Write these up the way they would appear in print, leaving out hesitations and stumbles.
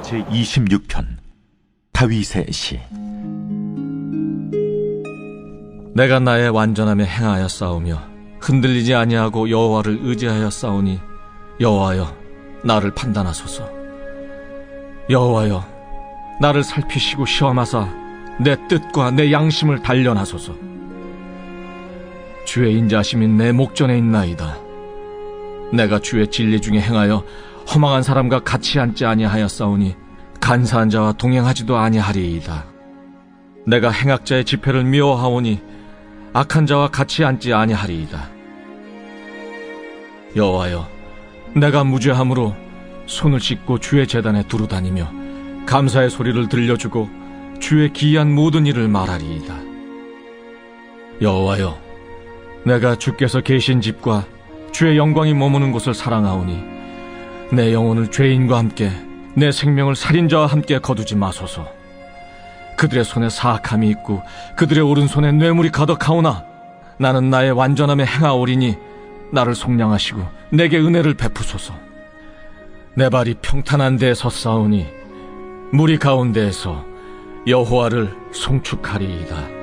제26편 다윗의 시. 내가 나의 완전함에 행하여 싸우며 흔들리지 아니하고 여호와를 의지하여 싸우니 여호와여 나를 판단하소서. 여호와여 나를 살피시고 시험하사 내 뜻과 내 양심을 단련하소서. 주의 인자심이 내 목전에 있나이다. 내가 주의 진리 중에 행하여 허망한 사람과 같이 앉지 아니하여 싸우니 간사한 자와 동행하지도 아니하리이다. 내가 행악자의 집회를 미워하오니 악한 자와 같이 앉지 아니하리이다. 여호와여 내가 무죄함으로 손을 씻고 주의 제단에 두루다니며 감사의 소리를 들려주고 주의 기이한 모든 일을 말하리이다. 여호와여 내가 주께서 계신 집과 주의 영광이 머무는 곳을 사랑하오니 내 영혼을 죄인과 함께 내 생명을 살인자와 함께 거두지 마소서. 그들의 손에 사악함이 있고 그들의 오른손에 뇌물이 가득하오나 나는 나의 완전함에 행하오리니 나를 속량하시고 내게 은혜를 베푸소서. 내 발이 평탄한 데에 섰사오니 무리 가운데에서 여호와를 송축하리이다.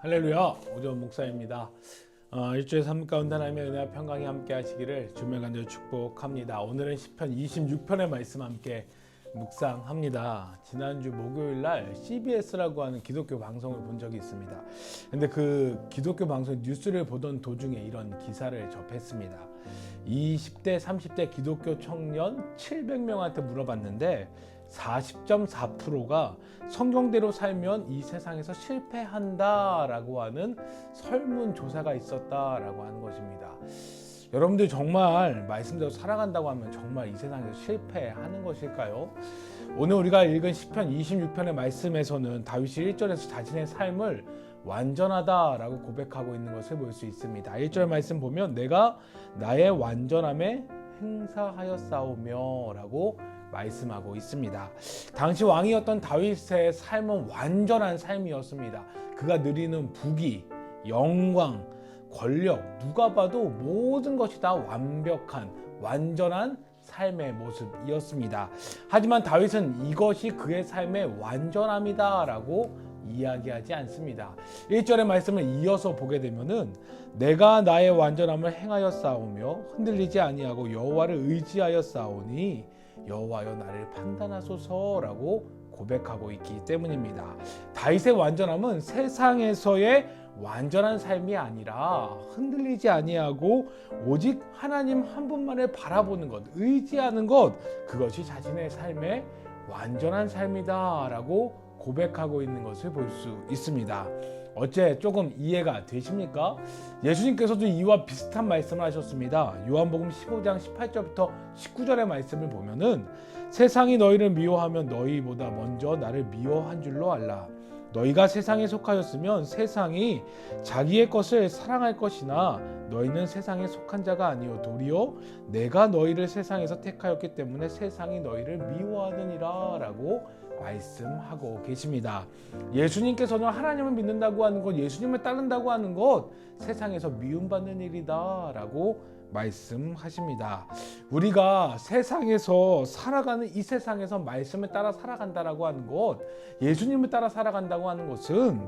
할렐루야, 오전 목사입니다. 일주일 삶 가운데 하나님의 은혜와 평강이 함께 하시기를 주며 간절히 축복합니다. 오늘은 시편 26편의 말씀 함께 묵상합니다. 지난주 목요일날 CBS라고 하는 기독교 방송을 본 적이 있습니다. 근데 그 기독교 방송 뉴스를 보던 도중에 이런 기사를 접했습니다. 20대 30대 기독교 청년 700명한테 물어봤는데 40.4%가 성경대로 살면 이 세상에서 실패한다라고 하는 설문조사가 있었다라고 하는 것입니다. 여러분들 정말 말씀대로 살아간다고 하면 정말 이 세상에서 실패하는 것일까요? 오늘 우리가 읽은 시편 26편의 말씀에서는 다윗이 1절에서 자신의 삶을 완전하다라고 고백하고 있는 것을 볼 수 있습니다. 1절 말씀 보면 내가 나의 완전함에 행사하였사오며 라고 말씀하고 있습니다. 당시 왕이었던 다윗의 삶은 완전한 삶이었습니다. 그가 누리는 부귀, 영광, 권력, 누가 봐도 모든 것이 다 완벽한, 완전한 삶의 모습이었습니다. 하지만 다윗은 이것이 그의 삶의 완전함이다 라고 이야기하지 않습니다. 1절의 말씀을 이어서 보게 되면은 내가 나의 완전함을 행하여 싸우며 흔들리지 아니하고 여호와를 의지하여 싸우니 여호와여 나를 판단하소서라고 고백하고 있기 때문입니다. 다윗의 완전함은 세상에서의 완전한 삶이 아니라 흔들리지 아니하고 오직 하나님 한 분만을 바라보는 것, 의지하는 것, 그것이 자신의 삶의 완전한 삶이다 라고 고백하고 있는 것을 볼 수 있습니다. 어째 조금 이해가 되십니까? 예수님께서도 이와 비슷한 말씀을 하셨습니다. 요한복음 15장 18절부터 19절의 말씀을 보면은 세상이 너희를 미워하면 너희보다 먼저 나를 미워한 줄로 알라. 너희가 세상에 속하였으면 세상이 자기의 것을 사랑할 것이나 너희는 세상에 속한 자가 아니요 도리어 내가 너희를 세상에서 택하였기 때문에 세상이 너희를 미워하느니라 라고 말씀하고 계십니다. 예수님께서는 하나님을 믿는다고 하는 것, 예수님을 따른다고 하는 것 세상에서 미움받는 일이다 라고 말씀하십니다. 우리가 세상에서 살아가는 이 세상에서 말씀을 따라 살아간다라고 하는 것, 예수님을 따라 살아간다고 하는 것은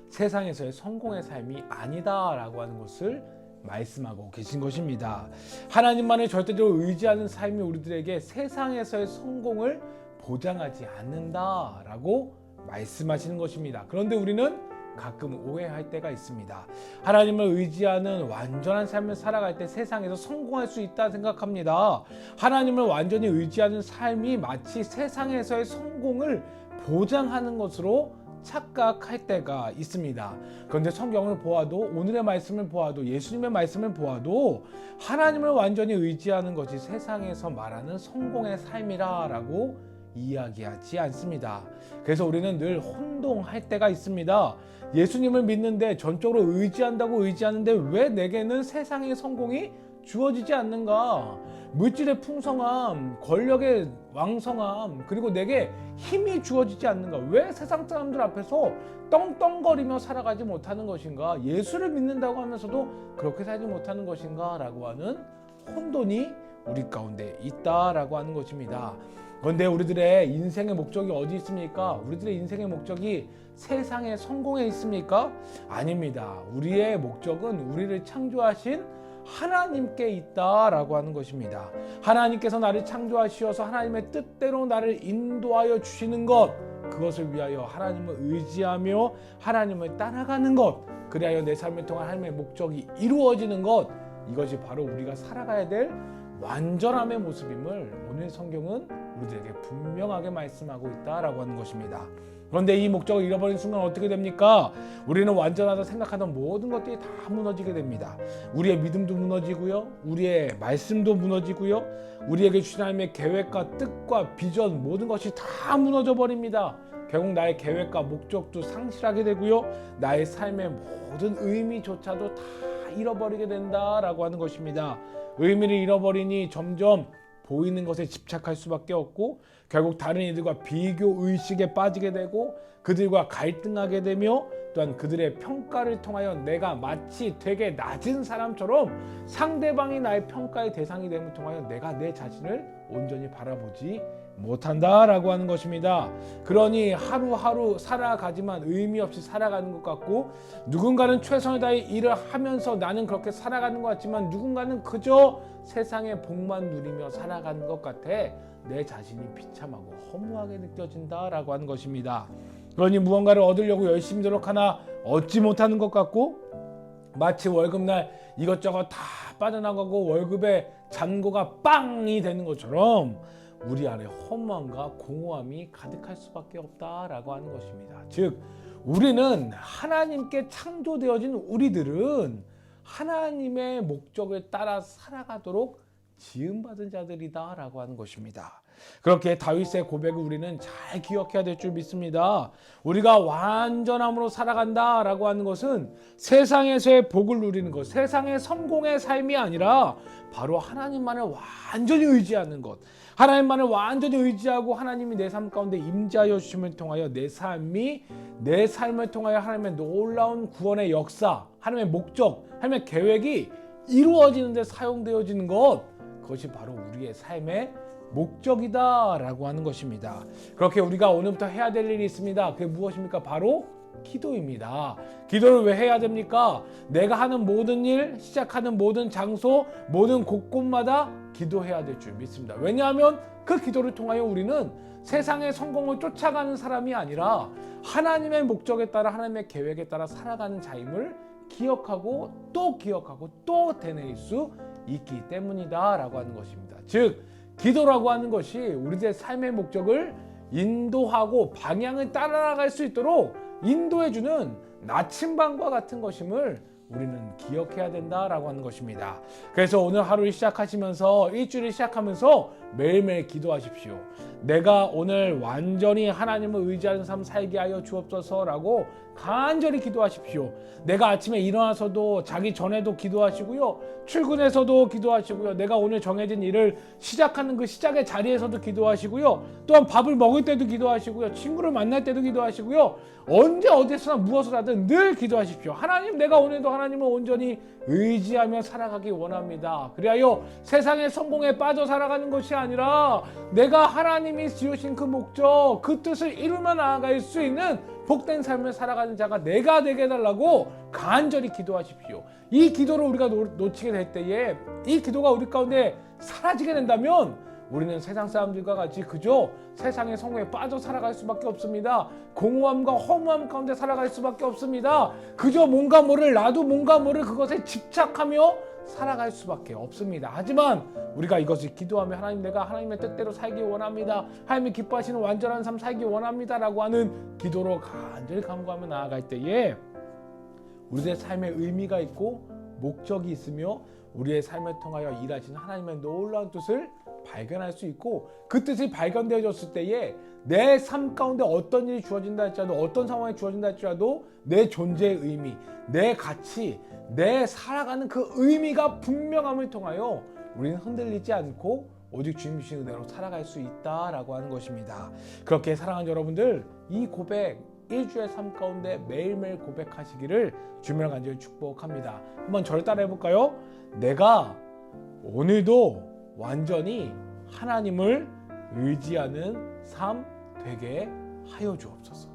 세상에서의 성공의 삶이 아니다라고 하는 것을 말씀하고 계신 것입니다. 하나님만을 절대적으로 의지하는 삶이 우리들에게 세상에서의 성공을 보장하지 않는다라고 말씀하시는 것입니다. 그런데 우리는 가끔 오해할 때가 있습니다. 하나님을 의지하는 완전한 삶을 살아갈 때 세상에서 성공할 수 있다 생각합니다. 하나님을 완전히 의지하는 삶이 마치 세상에서의 성공을 보장하는 것으로 착각할 때가 있습니다. 그런데 성경을 보아도, 오늘의 말씀을 보아도, 예수님의 말씀을 보아도 하나님을 완전히 의지하는 것이 세상에서 말하는 성공의 삶이라고 이야기하지 않습니다. 그래서 우리는 늘 혼동할 때가 있습니다. 예수님을 믿는데 전적으로 의지한다고 의지하는데 왜 내게는 세상의 성공이 주어지지 않는가? 물질의 풍성함, 권력의 왕성함, 그리고 내게 힘이 주어지지 않는가? 왜 세상 사람들 앞에서 떵떵거리며 살아가지 못하는 것인가? 예수를 믿는다고 하면서도 그렇게 살지 못하는 것인가? 라고 하는 혼돈이 우리 가운데 있다라고 하는 것입니다. 그런데 우리들의 인생의 목적이 어디 있습니까? 우리들의 인생의 목적이 세상의 성공에 있습니까? 아닙니다. 우리의 목적은 우리를 창조하신 하나님께 있다라고 하는 것입니다. 하나님께서 나를 창조하시어서 하나님의 뜻대로 나를 인도하여 주시는 것, 그것을 위하여 하나님을 의지하며 하나님을 따라가는 것, 그리하여 내 삶을 통한 하나님의 목적이 이루어지는 것, 이것이 바로 우리가 살아가야 될 완전함의 모습임을 오늘 성경은 우리들에게 분명하게 말씀하고 있다라고 하는 것입니다. 그런데 이 목적을 잃어버린 순간 어떻게 됩니까? 우리는 완전하다 생각하던 모든 것들이 다 무너지게 됩니다. 우리의 믿음도 무너지고요, 우리의 말씀도 무너지고요, 우리에게 주신 하나님의 계획과 뜻과 비전, 모든 것이 다 무너져 버립니다. 결국 나의 계획과 목적도 상실하게 되고요, 나의 삶의 모든 의미조차도 다 잃어버리게 된다라고 하는 것입니다. 의미를 잃어버리니 점점 보이는 것에 집착할 수밖에 없고, 결국 다른 이들과 비교 의식에 빠지게 되고, 그들과 갈등하게 되며, 또한 그들의 평가를 통하여 내가 마치 되게 낮은 사람처럼 상대방이 나의 평가의 대상이 됨을 통하여 내가 내 자신을 온전히 바라보지 못한다라고 하는 것입니다. 그러니 하루하루 살아가지만 의미 없이 살아가는 것 같고, 누군가는 최선을 다해 일을 하면서 나는 그렇게 살아가는 것 같지만 누군가는 그저 세상의 복만 누리며 살아가는 것 같아 내 자신이 비참하고 허무하게 느껴진다라고 하는 것입니다. 그러니 무언가를 얻으려고 열심히 노력하나 얻지 못하는 것 같고, 마치 월급날 이것저것 다 빠져나가고 월급의 잔고가 빵이 되는 것처럼 우리 안에 허무함과 공허함이 가득할 수밖에 없다라고 하는 것입니다. 즉, 우리는 하나님께 창조되어진 우리들은 하나님의 목적을 따라 살아가도록 지음받은 자들이다라고 하는 것입니다. 그렇게 다윗의 고백을 우리는 잘 기억해야 될 줄 믿습니다. 우리가 완전함으로 살아간다라고 하는 것은 세상에서의 복을 누리는 것, 세상의 성공의 삶이 아니라 바로 하나님만을 완전히 의지하는 것, 하나님만을 완전히 의지하고 하나님이 내 삶 가운데 임재하여 주심을 통하여 내 삶을 통하여 하나님의 놀라운 구원의 역사, 하나님의 목적, 하나님의 계획이 이루어지는 데 사용되어지는 것, 그것이 바로 우리의 삶의 목적이다라고 하는 것입니다. 그렇게 우리가 오늘부터 해야 될 일이 있습니다. 그게 무엇입니까? 바로 기도입니다. 기도를 왜 해야 됩니까? 내가 하는 모든 일, 시작하는 모든 장소, 모든 곳곳마다 기도해야 될 줄 믿습니다. 왜냐하면 그 기도를 통하여 우리는 세상의 성공을 쫓아가는 사람이 아니라 하나님의 목적에 따라, 하나님의 계획에 따라 살아가는 자임을 기억하고 또 되뇌일 수 있기 때문이다 라고 하는 것입니다. 즉, 기도라고 하는 것이 우리들의 삶의 목적을 인도하고 방향을 따라갈 수 있도록 인도해주는 나침반과 같은 것임을 우리는 기억해야 된다라고 하는 것입니다. 그래서 오늘 하루를 시작하시면서, 일주일을 시작하면서 매일매일 기도하십시오. 내가 오늘 완전히 하나님을 의지하는 삶 살게 하여 주옵소서라고 간절히 기도하십시오. 내가 아침에 일어나서도 자기 전에도 기도하시고요, 출근해서도 기도하시고요, 내가 오늘 정해진 일을 시작하는 그 시작의 자리에서도 기도하시고요, 또한 밥을 먹을 때도 기도하시고요, 친구를 만날 때도 기도하시고요, 언제 어디서나 무엇을 하든 늘 기도하십시오. 하나님, 내가 오늘도 하나님을 온전히 의지하며 살아가기 원합니다. 그리하여 세상의 성공에 빠져 살아가는 것이 아니라 내가 하나님이 지으신 그 목적, 그 뜻을 이루며 나아갈 수 있는 복된 삶을 살아가는 자가 내가 되게 해달라고 간절히 기도하십시오. 이 기도를 우리가 놓치게 될 때에, 이 기도가 우리 가운데 사라지게 된다면 우리는 세상 사람들과 같이 그저 세상의 성공에 빠져 살아갈 수밖에 없습니다. 공허함과 허무함 가운데 살아갈 수밖에 없습니다. 그저 나도 뭔가 모를 그것에 집착하며 살아갈 수밖에 없습니다. 하지만 우리가 이것을 기도하며, 하나님, 내가 하나님의 뜻대로 살기 원합니다, 하나님이 기뻐하시는 완전한 삶 살기 원합니다 라고 하는 기도로 간절히 간구하며 나아갈 때에 우리의 삶에 의미가 있고 목적이 있으며 우리의 삶을 통하여 일하시는 하나님의 놀라운 뜻을 발견할 수 있고, 그 뜻이 발견되어졌을 때에 내 삶 가운데 어떤 일이 주어진다 할지라도, 어떤 상황이 주어진다 할지라도 내 존재의 의미, 내 가치, 내 살아가는 그 의미가 분명함을 통하여 우리는 흔들리지 않고 오직 주님 주신 은혜로 살아갈 수 있다라고 하는 것입니다. 그렇게 사랑하는 여러분들, 이 고백 일주의 삶 가운데 매일매일 고백하시기를 주님을 간절히 축복합니다. 한번 저를 따라 해볼까요? 내가 오늘도 완전히 하나님을 의지하는 삶 되게 하여 주옵소서.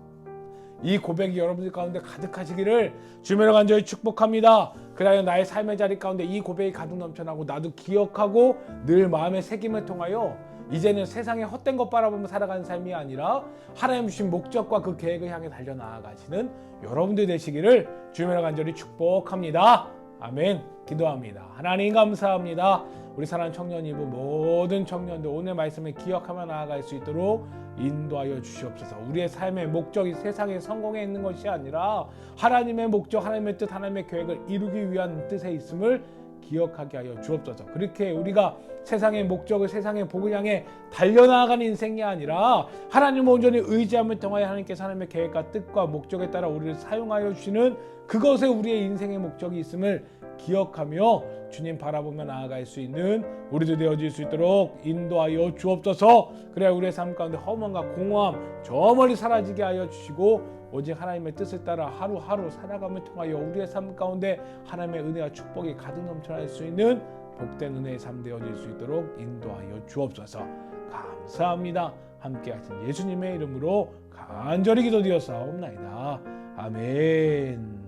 이 고백이 여러분들 가운데 가득하시기를 주님으로 간절히 축복합니다. 그리하여 나의 삶의 자리 가운데 이 고백이 가득 넘쳐나고 나도 기억하고 늘 마음의 새김을 통하여 이제는 세상의 헛된 것 바라보며 살아가는 삶이 아니라 하나님 주신 목적과 그 계획을 향해 달려나아가시는 여러분들 되시기를 주님으로 간절히 축복합니다. 아멘. 기도합니다. 하나님 감사합니다. 우리 사랑하는 청년이부 모든 청년들 오늘 말씀을 기억하며 나아갈 수 있도록 인도하여 주시옵소서. 우리의 삶의 목적이 세상의 성공에 있는 것이 아니라 하나님의 목적, 하나님의 뜻, 하나님의 계획을 이루기 위한 뜻에 있음을 기억하게 하여 주옵소서. 그렇게 우리가 세상의 목적을, 세상의 복을 향해 달려나가는 인생이 아니라 하나님을 온전히 의지함을 통하여 하나님께서 하나님의 계획과 뜻과 목적에 따라 우리를 사용하여 주시는 그것에 우리의 인생의 목적이 있음을 기억하며 주님 바라보며 나아갈 수 있는 우리도 되어질 수 있도록 인도하여 주옵소서. 그래야 우리의 삶 가운데 허무함과 공허함 저 멀리 사라지게 하여 주시고 오직 하나님의 뜻을 따라 하루하루 살아감을 통하여 우리의 삶 가운데 하나님의 은혜와 축복이 가득 넘쳐날 수 있는 복된 은혜의 삶 되어질 수 있도록 인도하여 주옵소서. 감사합니다. 함께 하신 예수님의 이름으로 간절히 기도드렸사옵나이다. 아멘.